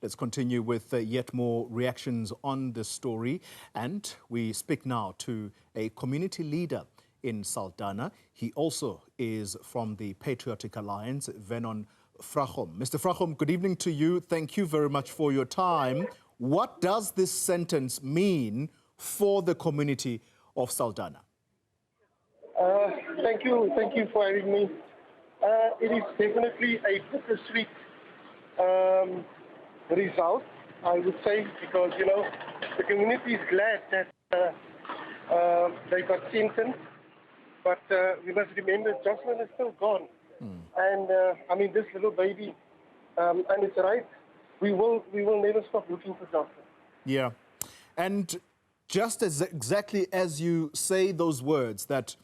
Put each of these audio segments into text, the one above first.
Let's continue with yet more reactions on this story. And we speak now to a community leader in Saldanha. He also is from the Patriotic Alliance, Mr. Frachom, good evening to you. Thank you very much for your time. What does this sentence mean for the community of Saldanha? Thank you for having me. It is definitely a bittersweet result, I would say, because, you know, the community is glad that they got sentenced, but we must remember Joshlin is still gone. And, I mean, this little baby, and it's right, we will never stop looking for Joshlin. Yeah, and just as exactly as you say those words, that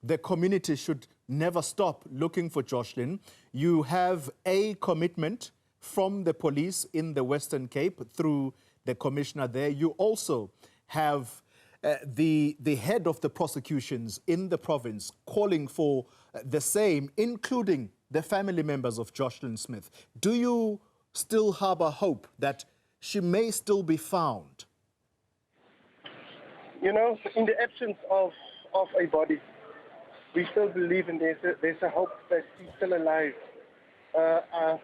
the community should never stop looking for Joshlin, you have a commitment from the police in the Western Cape through the commissioner there. You also have the head of the prosecutions in the province calling for the same, including the family members of Joshlin Smith. Do you still harbor hope that she may still be found? You know, in the absence of a body, we still believe in there's a hope that she's still alive.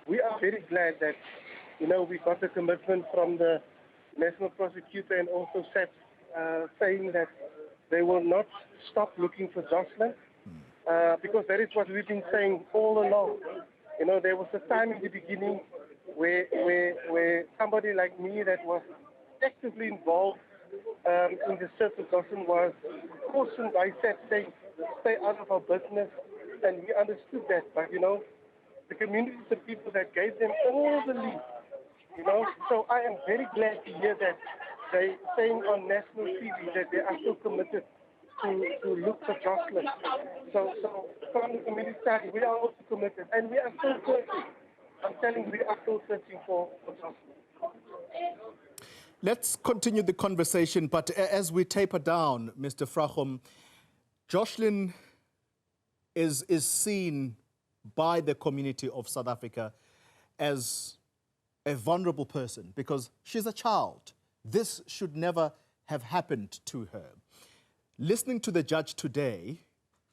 We are very glad that, you know, we got a commitment from the national prosecutor and also SAP saying that they will not stop looking for Joshlin, because that is what we've been saying all along. You know, there was a time in the beginning where somebody like me that was actively involved in the search of Joshlin was cautioned by SAP saying, stay out of our business, and we understood that, but, you know, the community is the people that gave them all the lead, you know. So I am very glad to hear that they saying on national TV that they are still committed to look for Joshlin. So from the community side, we are also committed, and we are still searching. I'm telling you, we are still searching for Joshlin. Let's continue the conversation, but as we taper down, Mr. Frachom, Joshlin is seen by the community of South Africa as a vulnerable person because she's a child. This should never have happened to her. Listening to the judge today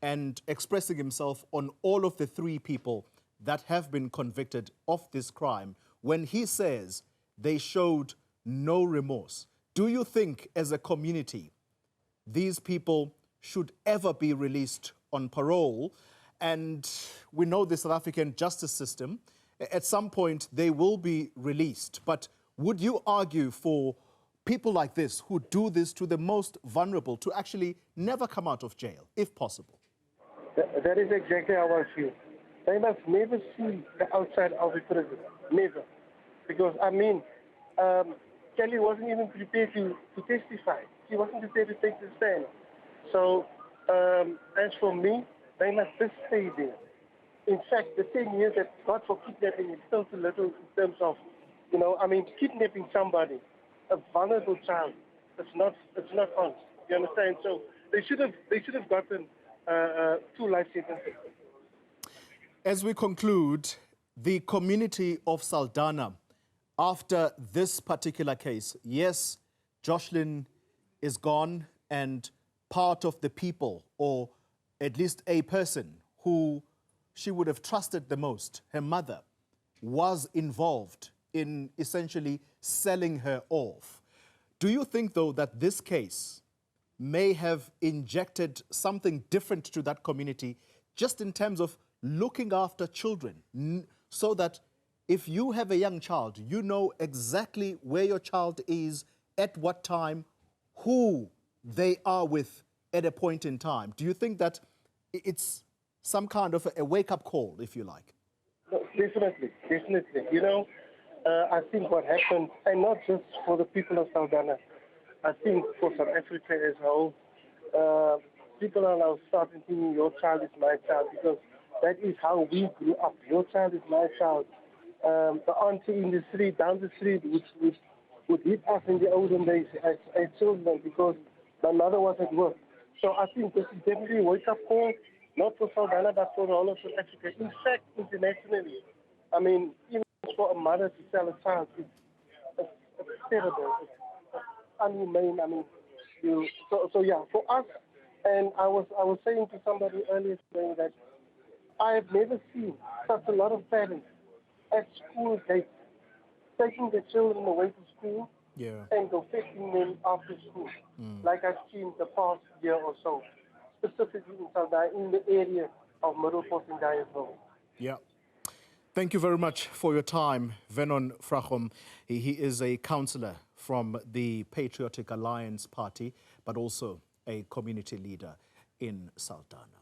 and expressing himself on all of the three people that have been convicted of this crime, when he says they showed no remorse, do you think as a community these people should ever be released on parole? And we know the South African justice system, at some point they will be released. But would you argue for people like this who do this to the most vulnerable to actually never come out of jail, if possible? That is exactly how I feel. They must never see the outside of the prison, never. Because, I mean, Kelly wasn't even prepared to testify. She wasn't prepared to take the stand. So, as for me, they must just stay there. In fact, the 10 years that got for kidnapping is still too little in terms of, you know, I mean, kidnapping somebody, a vulnerable child, it's not on. You understand? So they should have gotten 2 life sentences. As we conclude, the community of Saldanha, after this particular case, yes, Joshlin is gone and part of the people, or at least a person who she would have trusted the most, her mother, was involved in essentially selling her off. Do you think, though, that this case may have injected something different to that community, just in terms of looking after children, so that if you have a young child, you know exactly where your child is, at what time, who they are with at a point in time? Do you think that it's some kind of a wake-up call, if you like? No, definitely. You know, I think what happened, and not just for the people of Saldanha, I think for South Africa as a whole, people are now starting thinking your child is my child, because that is how we grew up. Your child is my child. The auntie in the street, down the street, would hit us in the olden days as children because my mother was at work. So I think this is definitely a wake-up call, not for Saldanha, but for all of South Africa. In fact, internationally, I mean, even for a mother to sell a child, terrible. It's inhumane. I mean, so yeah, for us, and I was saying to somebody earlier today that I have never seen such a lot of parents at school gates taking their children away to school Yeah. and go fetching them after school, like I've seen the past year or so, specifically in Saldanha, in the area of Middelport and Dyerville. Yeah. Thank you very much for your time, Venon Frachom. He is a councillor from the Patriotic Alliance party, but also a community leader in Saldanha.